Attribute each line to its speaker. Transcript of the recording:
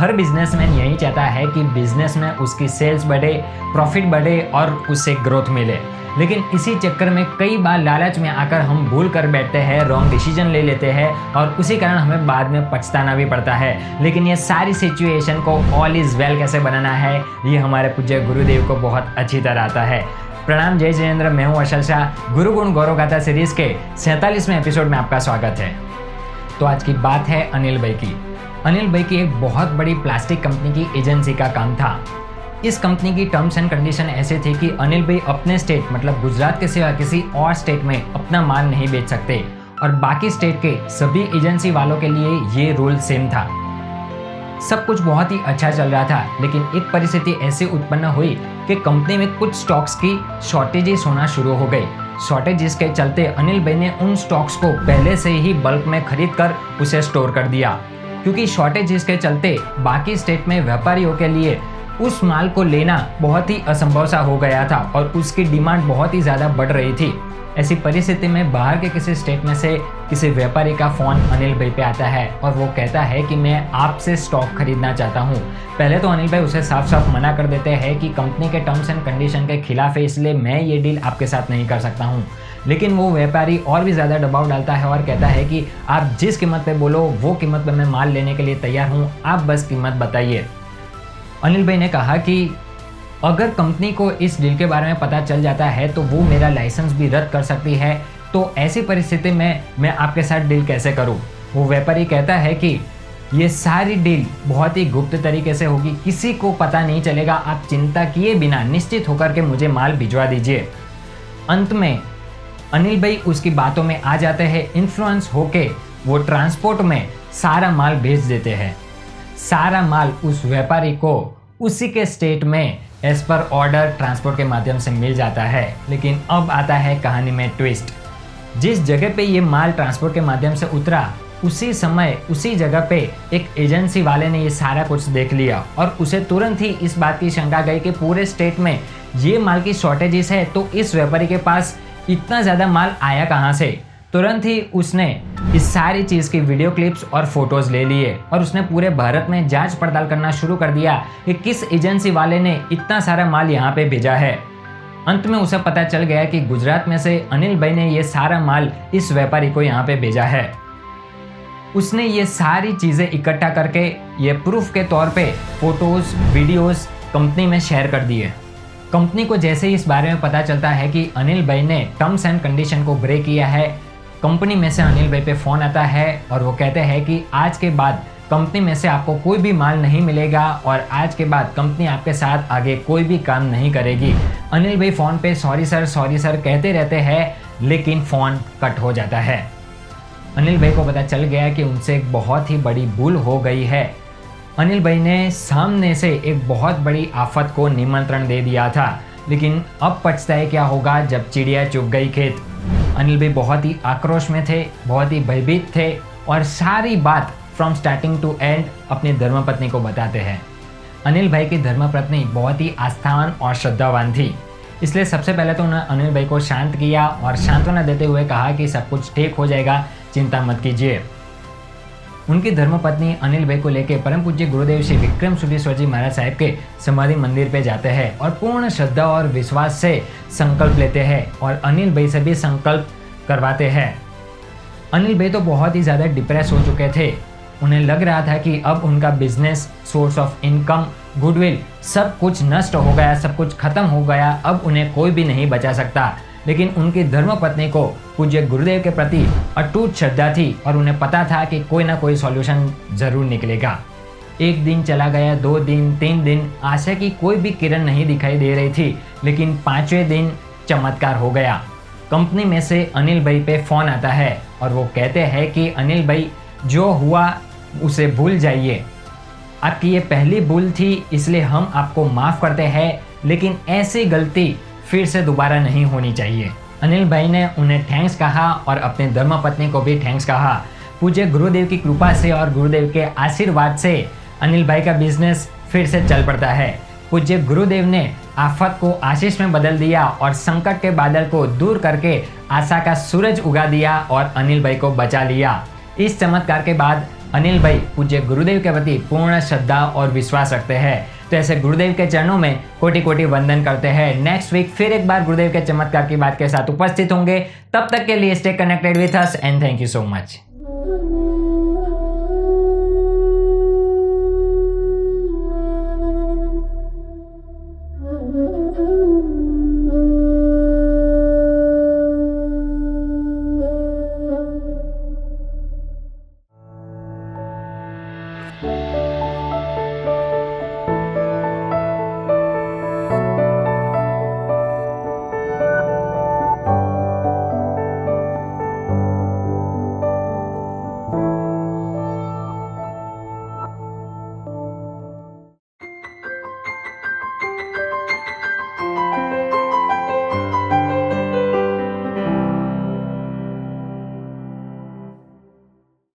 Speaker 1: हर businessman यही चाहता है कि बिजनेस में उसकी सेल्स बढ़े, प्रॉफिट बढ़े और उससे ग्रोथ मिले। लेकिन इसी चक्कर में कई बार लालच में आकर हम भूल कर बैठते हैं, रॉन्ग डिसीजन ले लेते हैं और उसी कारण हमें बाद में पछताना भी पड़ता है। लेकिन ये सारी सिचुएशन को ऑल इज वेल कैसे बनाना है, ये हमारे पूज्य गुरुदेव को बहुत अच्छी तरह आता है। प्रणाम, जय जयेंद्र। मैं हूँ अशल शाह। गुरु गुण गौरव गाथा सीरीज के 47वें एपिसोड में आपका स्वागत है। तो आज की बात है अनिल भाई की। अनिल भाई की एक बहुत बड़ी प्लास्टिक कंपनी की एजेंसी का काम था। इस कंपनी की टर्म्स एंड कंडीशन ऐसे थे कि अनिल भाई अपने स्टेट मतलब गुजरात के सिवा किसी और स्टेट में अपना माल नहीं बेच सकते और बाकी स्टेट के सभी एजेंसी वालों के लिए ये रूल सेम था। सब कुछ बहुत ही अच्छा चल रहा था, लेकिन एक परिस्थिति ऐसी उत्पन्न हुई कि कंपनी में कुछ स्टॉक्स की शॉर्टेजेस होना शुरू हो गई। शॉर्टेजेस के चलते अनिल भाई ने उन स्टॉक्स को पहले से ही बल्क में खरीद कर उसे स्टोर कर दिया, क्योंकि शॉर्टेजेस के चलते बाकी स्टेट में व्यापारियों के लिए उस माल को लेना बहुत ही असंभव सा हो गया था और उसकी डिमांड बहुत ही ज़्यादा बढ़ रही थी। ऐसी परिस्थिति में बाहर के किसी स्टेट में से किसी व्यापारी का फ़ोन अनिल भाई पे आता है और वो कहता है कि मैं आपसे स्टॉक खरीदना चाहता हूँ। पहले तो अनिल भाई उसे साफ साफ मना कर देते हैं कि कंपनी के टर्म्स एंड कंडीशन के खिलाफ है, इसलिए मैं ये डील आपके साथ नहीं कर सकता हूँ। लेकिन वो व्यापारी और भी ज़्यादा दबाव डालता है और कहता है कि आप जिस कीमत पे बोलो वो कीमत पे मैं माल लेने के लिए तैयार हूँ, आप बस कीमत बताइए। अनिल भाई ने कहा कि अगर कंपनी को इस डील के बारे में पता चल जाता है तो वो मेरा लाइसेंस भी रद्द कर सकती है, तो ऐसी परिस्थिति में मैं आपके साथ डील कैसे करूं। वो व्यापारी कहता है कि ये सारी डील बहुत ही गुप्त तरीके से होगी, किसी को पता नहीं चलेगा, आप चिंता किए बिना निश्चित होकर के मुझे माल भिजवा दीजिए। अंत में अनिल भाई उसकी बातों में आ जाते हैं, इन्फ्लुएंस होके वो ट्रांसपोर्ट में सारा माल भेज देते हैं। सारा माल उस व्यापारी को उसी के स्टेट में एज पर ऑर्डर ट्रांसपोर्ट के माध्यम से मिल जाता है। लेकिन अब आता है कहानी में ट्विस्ट। जिस जगह पे ये माल ट्रांसपोर्ट के माध्यम से उतरा, उसी समय उसी जगह पे एक एजेंसी वाले ने ये सारा कुछ देख लिया और उसे तुरंत ही इस बात की शंका गई कि पूरे स्टेट में ये माल की शॉर्टेजेस है, तो इस व्यापारी के पास इतना ज़्यादा माल आया कहाँ से। तुरंत ही उसने इस सारी चीज़ की वीडियो क्लिप्स और फोटोज ले लिए और उसने पूरे भारत में जांच पड़ताल करना शुरू कर दिया कि किस एजेंसी वाले ने इतना सारा माल यहाँ पे भेजा है। अंत में उसे पता चल गया कि गुजरात में से अनिल भाई ने ये सारा माल इस व्यापारी को यहाँ पे भेजा है। उसने ये सारी चीज़ें इकट्ठा करके ये प्रूफ के तौर पे फोटोज वीडियोस कंपनी में शेयर कर दिए। कंपनी को जैसे ही इस बारे में पता चलता है कि अनिल भाई ने टर्म्स एंड कंडीशन को ब्रेक किया है, कंपनी में से अनिल भाई पे फ़ोन आता है और वो कहते हैं कि आज के बाद कंपनी में से आपको कोई भी माल नहीं मिलेगा और आज के बाद कंपनी आपके साथ आगे कोई भी काम नहीं करेगी। अनिल भाई फ़ोन पे सॉरी सर कहते रहते हैं, लेकिन फ़ोन कट हो जाता है। अनिल भाई को पता चल गया कि उनसे एक बहुत ही बड़ी भूल हो गई है। अनिल भाई ने सामने से एक बहुत बड़ी आफत को निमंत्रण दे दिया था, लेकिन अब पछताए क्या होगा जब चिड़िया चुग गई खेत। अनिल भाई बहुत ही आक्रोश में थे, बहुत ही भयभीत थे और सारी बात फ्रॉम स्टार्टिंग टू एंड अपनी धर्मपत्नी को बताते हैं। अनिल भाई की धर्मपत्नी बहुत ही आस्थावान और श्रद्धावान थी, इसलिए सबसे पहले तो उन्होंने अनिल भाई को शांत किया और सांत्वना देते हुए कहा कि सब कुछ ठीक हो जाएगा, चिंता मत कीजिए। उनकी धर्मपत्नी अनिल भाई को लेकर परम पूज्य गुरुदेव श्री विक्रम सुधीश्वर जी महाराज साहब के समाधि मंदिर पे जाते हैं और पूर्ण श्रद्धा और विश्वास से संकल्प लेते हैं और अनिल भाई से भी संकल्प करवाते हैं। अनिल भाई तो बहुत ही ज़्यादा डिप्रेस हो चुके थे। उन्हें लग रहा था कि अब उनका business, source of income, goodwill सब कुछ नष्ट हो गया, सब कुछ खत्म हो गया, अब उन्हें कोई भी नहीं बचा सकता। लेकिन उनकी धर्मपत्नी को पूज्य गुरुदेव के प्रति अटूट श्रद्धा थी और उन्हें पता था कि कोई ना कोई सॉल्यूशन जरूर निकलेगा। एक दिन चला गया, 2 दिन, 3 दिन, आशा की कोई भी किरण नहीं दिखाई दे रही थी, लेकिन 5वें दिन चमत्कार हो गया। कंपनी में से अनिल भाई पे फ़ोन आता है और वो कहते हैं कि अनिल भाई, जो हुआ उसे भूल जाइए, आपकी ये पहली भूल थी, इसलिए हम आपको माफ़ करते हैं, लेकिन ऐसी गलती फिर से दोबारा नहीं होनी चाहिए। अनिल भाई ने उन्हें थैंक्स कहा और अपनी धर्मपत्नी को भी थैंक्स कहा। पूज्य गुरुदेव की कृपा से और गुरुदेव के आशीर्वाद से अनिल भाई का बिजनेस फिर से चल पड़ता है। पूज्य गुरुदेव ने आफत को आशीष में बदल दिया और संकट के बादल को दूर करके आशा का सूरज उगा दिया और अनिल भाई को बचा लिया। इस चमत्कार के बाद अनिल भाई पूज्य गुरुदेव के प्रति पूर्ण श्रद्धा और विश्वास रखते हैं, तो ऐसे गुरुदेव के चरणों में कोटि कोटि वंदन करते हैं। नेक्स्ट वीक फिर एक बार गुरुदेव के चमत्कार की बात के साथ उपस्थित होंगे। तब तक के लिए stay connected with us and thank you so much.